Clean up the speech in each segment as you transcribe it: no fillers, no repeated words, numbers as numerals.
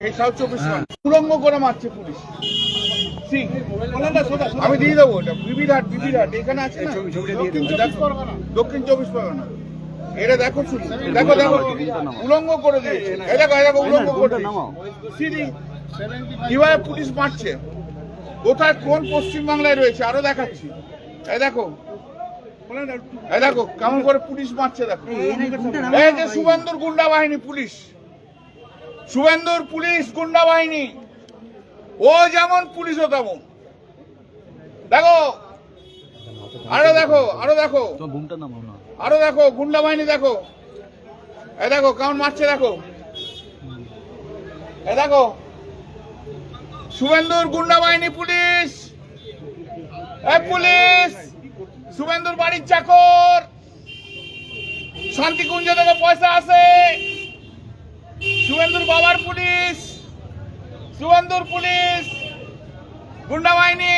এই সাউথ চব্বিশ উলঙ্গ করে মারছে পুলিশ। আমি দিয়ে দেবো ওটা বিবিরহাট এখানে আছে না, দক্ষিণ চব্বিশ পরগনা। এটা দেখো দেখো দেখো উলঙ্গ করে দিয়েছে, দেখো উলঙ্গ করে দিয়েছে। কিভাবে পুলিশ মারছে, কোথায় কোন পশ্চিমবাংলায় রয়েছে আরো দেখাচ্ছি। এই দেখো কেমন করে পুলিশ মারছে, দেখো। এই যে শুভেন্দুর গুন্ডা বাহিনী পুলিশ, শুভেন্দুর পুলিশ গুন্ডা বাহিনী, ও যেমন পুলিশও তেমন। দেখো আরো দেখো গুন্ডা বাহিনী দেখো। এই দেখো কেমন মারছে, দেখো। এই দেখো শুভেন্দুর গুন্ডা বাহিনী পুলিশ, পুলিশ শুভেন্দুর বাড়ির চাকর, শান্তিকুঞ্জ থেকে পয়সা আসে, শুভেন্দুর বাবার পুলিশ, শুভেন্দুর পুলিশ গুন্ডা বাহিনী।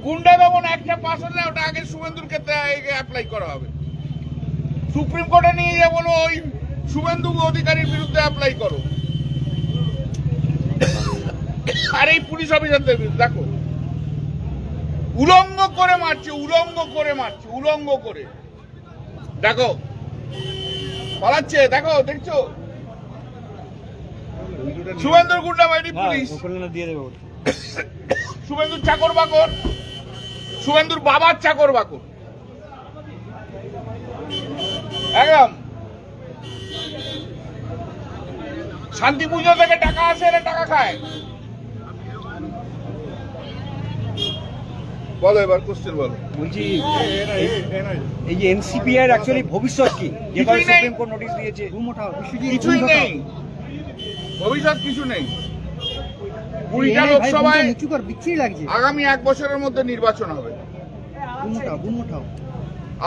গুন্ডা দমন একটা পাস হলে ওটা আগে শুভেন্দুর ক্ষেত্রে অ্যাপ্লাই করা হবে। সুপ্রিম কোর্টে নিয়ে যা বলো ওই শুভেন্দু অধিকারীর বিরুদ্ধে অ্যাপ্লাই করো। আর এই পুলিশ অফিসারদের বিরুদ্ধে দেখো উলঙ্গ করে মারছে, উলঙ্গ করে দেখো পালাচ্ছে। দেখো দেখছো শুভেন্দুর গুন্ডা বাহিনী পুলিশ, শুভেন্দুর চাকর বাকর, শুভেন্দুর বাবার চাকর বাকর, একদম শান্তি পুজো থেকে টাকা আসে, এরা টাকা খায়। বলো এবার কোশ্চেন বলো। বলছি এই যে এনসিপিআর অ্যাকচুয়ালি ভবিষ্যৎ কি? যেভাবে সুপ্রিম কোর্ট নোটিশ দিয়েছে, কিছুই নেই, ভবিষ্যৎ কিছু নেই। 20টা লোকসভায় আগামী 1 বছরের মধ্যে নির্বাচন হবে,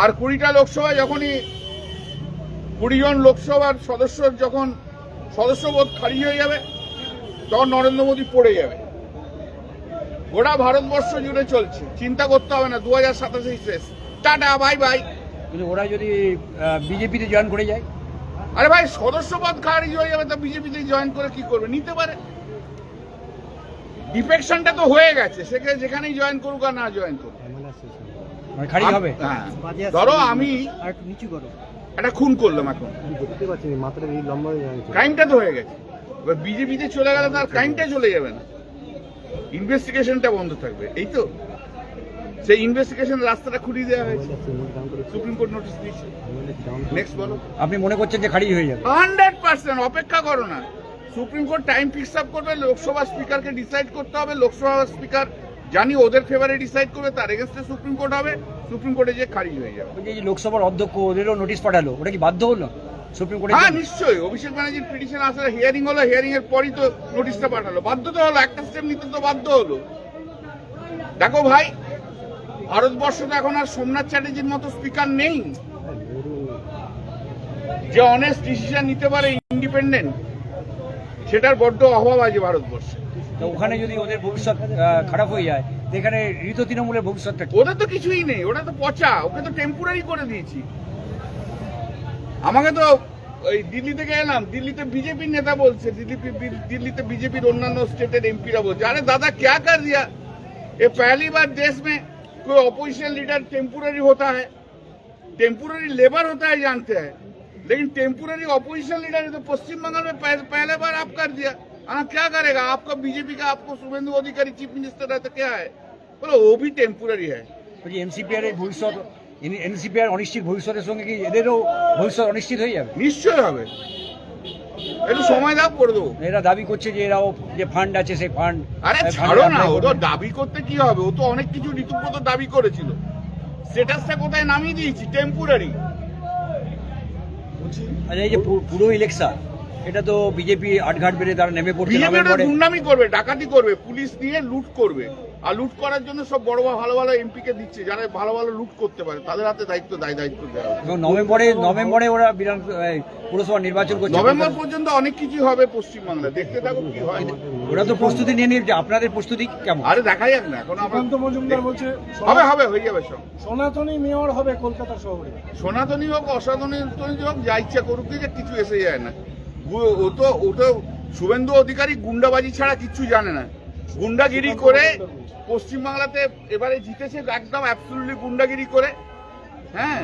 আর 20টা লোকসভায় যখনই 20 জন লোকসভার সদস্য যখন সদস্যপদ খারিজ হয়ে যাবে, তখন নরেন্দ্র মোদী পড়ে যাবে। গোটা ভারতবর্ষ জুড়ে চলছে, চিন্তা করতে হবে না, 2027 শেষ, টাটা বাই বাই। কিন্তু ওরা যদি বিজেপিতে জয়েন করে যায়, আরে ভাই সদস্যপদ খারিজ হয়ে যাবে, তা বিজেপিতে জয়েন করে কি করবে? নিতে পারে, ডিফেকশনটা তো হয়ে গেছে, সেখানে যেখানেই জয়েন করুক আর না জয়েন করুক খারিজ হবে। ধরো আমি একটা খুন করলাম, এখন ক্রাইমটা তো হয়ে গেছে, এবার বিজেপিতে চলে গেলে তার ক্রাইমটা চলে যাবে না, ইনভেস্টিগেশনটা বন্ধ থাকবে। এই তো সেই ইনভেস্টিগেশন রাস্তাটা খুলিয়ে দেওয়া হয়েছে, সুপ্রিম কোর্ট নোটিশ দিয়েছে। নেক্সট বলো। আপনি মনে করছেন যে খারিজ হয়ে যাবে? 100% অপেক্ষা করো না, supreme court time fix up করবে, লোকসভা স্পিকারকে ডিসাইড করতে হবে, লোকসভা স্পিকার জানি ওদের ফেভারে ডিসাইড করবে, তার এগেইনস্টে সুপ্রিম কোর্ট হবে, সুপ্রিম কোর্টে যে খারিজ হয়ে যাবে। এই যে লোকসভার অধ্যক্ষ ওদেরও নোটিশ পাঠালো, ওটা কি বাধ্য হলো সুপ্রিম কোর্টে? হ্যাঁ নিশ্চয়ই, অভিষেক ব্যানার্জির পিটিশন আসলে হিয়ারিং হলো, হিয়ারিং এর পরই তো নোটিশটা পাঠালো, বাধ্য তো হলো, একটা স্টেপ নিতে তো বাধ্য হলো। দেখো ভাই, ভারতবর্ষ তো এখন আর সোমনাথ চ্যাটার্জির মতো স্পিকার নেই যে অনেস্ট ডিসিশন নিতে পারে, ইন্ডিপেন্ডেন্ট, সেটার বড্ড অভাব আছে ভারতবর্ষে। তো ওখানে যদি ওদের ভবিষ্যৎ খারাপ হয়ে যায়, এখানে ঋত তৃণমূলের ভবিষ্যৎটা ওদের তো কিছুই নেই, ওটা তো পচা, ওকে তো টেম্পোরারি করে দিয়েছি। আমাকে তো ওই দিল্লি থেকে এলাম, দিল্লিতে বিজেপির নেতা বলছে, দিল্লিতে বিজেপির অন্যান্য স্টেটের এমপিরা বলছে, अरे दादा क्या कर दिया, ये पहली बार देश में कोई ऑपोजिशन लीडर टेम्पोररी होता है, टेम्पोररी लेबर होता है जानते हैं, लेकिन टेम्पोररी ऑपोजिशन लीडर तो पश्चिम बंगाल में पहले बार आप कर दिया। क्या करेगा आपका बीजेपी का, आपको शुभेंदु अधिकारी चीफ मिनिस्टर है तो क्या है, बोलो वो भी टेम्पोररी है। এনসিপিআর এর ভবিষ্যৎ, এনসিপিআর অনিশ্চিত ভবিষ্যতের সঙ্গে কি এদেরও ভবিষ্যৎ অনিশ্চিত হয়ে যাবে? নিশ্চয় হবে, একটু সময় দাও, করে দেবো। এরা দাবি করছে যে এরাও যে ফান্ড আছে সেই ফান্ড। আরে ছাড়ো না, ও তো দাবি করতে কি হবে, ও তো অনেক কিছু ঋতুব্রত দাবি করেছিল, স্ট্যাটাসটা কোথায় নামিয়ে দিয়েছি, টেম্পোরারি। আচ্ছা, এই যে পুরো ইলেকশন, এটা তো বিজেপি আটঘাট বেড়ে তারা নেমে পড়ছে, গুন্ডামি করবে, ডাকাতি করবে, পুলিশ নিয়ে লুট করবে, আর লুট করার জন্য সব বড় ভালো ভালো এমপি কে দিচ্ছে, যারা ভালো ভালো লুট করতে পারে তাদের হাতে দায়িত্ব দেওয়া। নভেম্বরে ওরা পুরসভা নির্বাচন করছে, নভেম্বর পর্যন্ত অনেক কিছু হবে পশ্চিমবাংলা, দেখতে থাকো কি হয়। ওরা তো প্রস্তুতি নিয়ে নিয়েছে, আপনাদের প্রস্তুতি কেমন? আরে দেখা যাক না, এখন মজুমদার বলছে হবে হয়ে যাবে সব। সনাতনী মেয়র হবে কলকাতা শহরে, সনাতনী হোক অসনাতনী হোক, যা ইচ্ছা করুক, যে কিছু এসে যায় না। ও তো শুভেন্দু অধিকারী গুন্ডাবাজি ছাড়া কিচ্ছু জানে না। গুন্ডাগিরি করে পশ্চিমবাংলাতে এবারে জিতেছে, একদম অ্যাবসলিউটলি গুন্ডাগিরি করে। হ্যাঁ,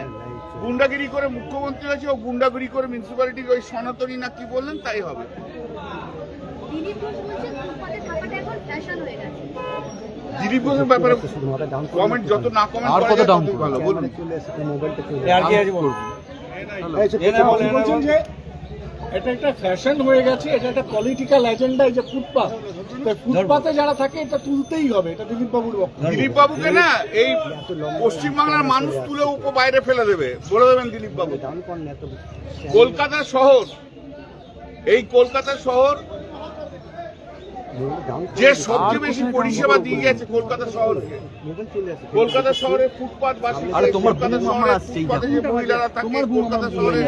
গুন্ডাগিরি করে মুখ্যমন্ত্রী হয়েছে, ও গুন্ডাগিরি করে মিউনিসিপ্যালিটির ওই সনাতনী না কি বললেন তাই হবে। দিলীপ ঘোষ বলছে ফুটপাতে থাকাটা এখন ফ্যাশন হয়ে গেছে। দিলীপ ঘোষের ব্যাপারে কমেন্ট যত না কমেন্ট করা যায় ততই ভালো। বলুন। আপনি বলছেন যে এটা একটা ফ্যাশন হয়ে গেছে, এটা একটা পলিটিক্যাল এজেন্ডা। এই যে ফুটপাত, ফুটপাতে যারা থাকে এটা তুলতেই হবে, এটা দিলীপ বাবুর বক্তব্য। দিলীপ বাবুকে না এই পশ্চিমবাংলার মানুষ তুলে বাইরে ফেলে দেবে, বলে দেবেন দিলীপ বাবু। কলকাতা শহর, এই কলকাতা শহর যে সবচেয়ে বেশি পরিষেবা দিয়ে গেছে কলকাতা শহরকে, কলকাতা শহরে ফুটপাত বাসী, কলকাতা শহরে ফুটপাতে যে মহিলারা থাকে, কলকাতা শহরে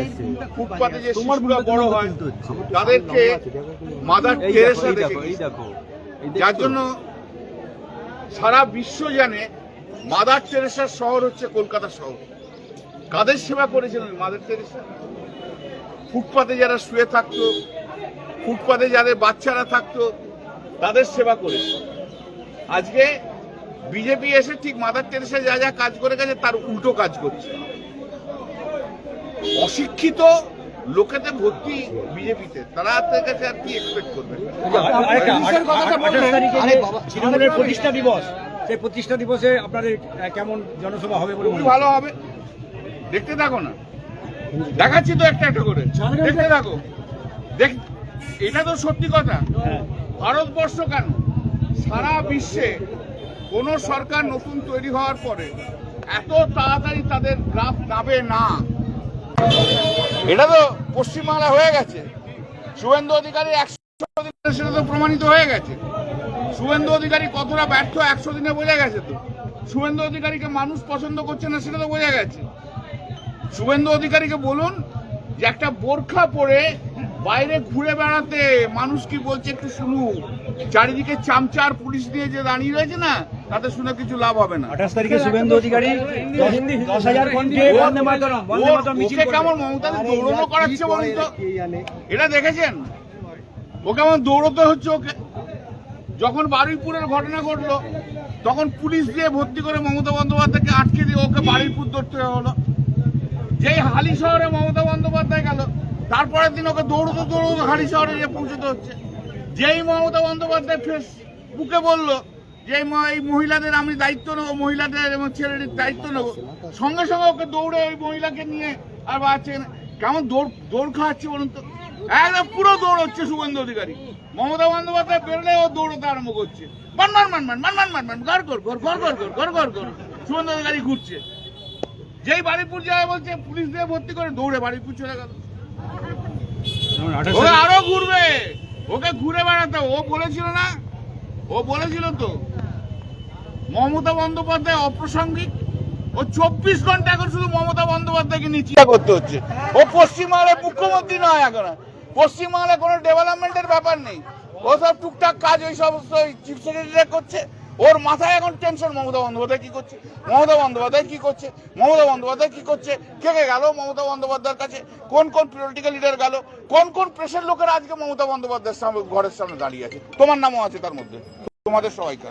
ফুটপাতে যে শিশুরা বড় হয় তাদেরকে মাদার টেরেসা দেখে গেছে। যার জন্য সারা বিশ্ব জানে মাদার টেরেসার শহর হচ্ছে কলকাতা শহর। কাদের সেবা করেছিলেন মাদার টেরেসা? ফুটপাতে যারা শুয়ে থাকতো, ফুটপাতে যাদের বাচ্চারা থাকতো তাদের সেবা করেছে। আজকে বিজেপি এসে ঠিক মাদার টেরেসা যা যা কাজ করে গেছে তার উল্টো কাজ করছে। অশিক্ষিত লোকেতে ভর্তি বিজেপিতে, তারা আপনার কাছে আর কি এক্সপেক্ট করবে? তৃণমূলের প্রতিষ্ঠা দিবস, সেই প্রতিষ্ঠা দিবসে আপনাদের কেমন জনসভা হবে বলে মনে খুবই ভালো হবে, দেখতে থাকো না, দেখাচ্ছি তো একটা একটা করে, দেখতে থাকো। এটা তো সত্যি কথা। ভারতবর্ষ কেন, সারা বিশ্বে কোন সরকার নতুন তৈরি হওয়ার পরে এত তাড়াতাড়ি তাদের গ্রাফ নাবে না। এটা তো পশ্চিমবাংলা হয়ে গেছে। শুভেন্দু অধিকারী 100 দিনে সেটা তো প্রমাণিত হয়ে গেছে। শুভেন্দু অধিকারী কতটা ব্যর্থ 100 দিনে বোঝা গেছে। তো শুভেন্দু অধিকারীকে মানুষ পছন্দ করছে না সেটা তো বোঝা গেছে। শুভেন্দু অধিকারীকে বলুন যে একটা বোরখা পরে বাইরে ঘুরে বেড়াতে, মানুষ কি বলছে একটু শুনুন। চারিদিকে চামচার পুলিশ দিয়ে যে দাঁড়িয়ে রয়েছে না, তাতে শুনে কিছু লাভ হবে না। 28 তারিখে শুভেন্দু অধিকারী 10,000 কণ্ঠে বন্দে মাতরম মিছিল করবে। কেমন মমতাকে দৌড়ানো করাচ্ছে বলুন তো, এটা দেখেছেন? ও কেমন দৌড়তে হচ্ছে ওকে। যখন বারুইপুরের ঘটনা ঘটলো তখন পুলিশ দিয়ে ভর্তি করে মমতা বন্দ্যোপাধ্যায়কে আটকে দিয়ে ওকে বারুইপুর ধরতে হলো। যেই হালি শহরে মমতা বন্দ্যোপাধ্যায় গেল, তারপরের দিন ওকে দৌড়তে দৌড়তে হালি শহরে গিয়ে পৌঁছতে হচ্ছে। যেই মমতা বন্দ্যোপাধ্যায় ফেসবুকে বলল যে এই মহিলাদের আমি দায়িত্ব নেবো, মহিলাদের এবং ছেলেদের দায়িত্ব নেবো, সঙ্গে সঙ্গে ওকে দৌড়ে ওই মহিলাকে নিয়ে আর বাচ্চা কেমন দৌড় খাওয়াচ্ছে বলুন তো। একদম পুরো দৌড় হচ্ছে শুভেন্দু অধিকারী। মমতা বন্দ্যোপাধ্যায় বেরোলে ও দৌড়তে আরম্ভ করছে, মান মান মান মান মান মান মান মান ঘর ঘর ঘর ঘর ঘর ঘর ঘর ঘর ঘর। শুভেন্দু অধিকারী ঘুরছে, যেই বারুইপুর যায় বলছে পুলিশ দিয়ে ভর্তি করে দৌড়ে বারুইপুর চলে গেল। ওকে আরো ঘুরবে, ওকে ঘুরে বেড়াতে। ও বলেছিল না, ও বলেছিল তো মমতা বন্দ্যোপাধ্যায় অপ্রাসঙ্গিক। ও 24 ঘন্টা এখন শুধু মমতা বন্দ্যোপাধ্যায়কে নিয়ে চিন্তা করতে হচ্ছে। ও পশ্চিমবাংলার মুখ্যমন্ত্রী নয়, এখন পশ্চিমবাংলায় কোনো ডেভেলপমেন্টের ব্যাপার নেই। ও সব টুকটাক কাজ ওই সমস্ত চিফ সেক্রেটারি করছে। ওর মাথায় এখন টেনশন মমতা বন্দ্যোপাধ্যায় কি করছে, মমতা বন্দ্যোপাধ্যায় কি করছে, মমতা বন্দ্যোপাধ্যায় কি করছে, কে কে গেল মমতা বন্দ্যোপাধ্যায়ের কাছে, কোন কোন পলিটিক্যাল লিডার গেল, কোন কোন প্রেসের লোকেরা আজকে মমতা বন্দ্যোপাধ্যায়ের সামনে ঘরের সামনে দাঁড়িয়ে আছে। তোমার নামও আছে তার মধ্যে, তোমাদের সবাইকার।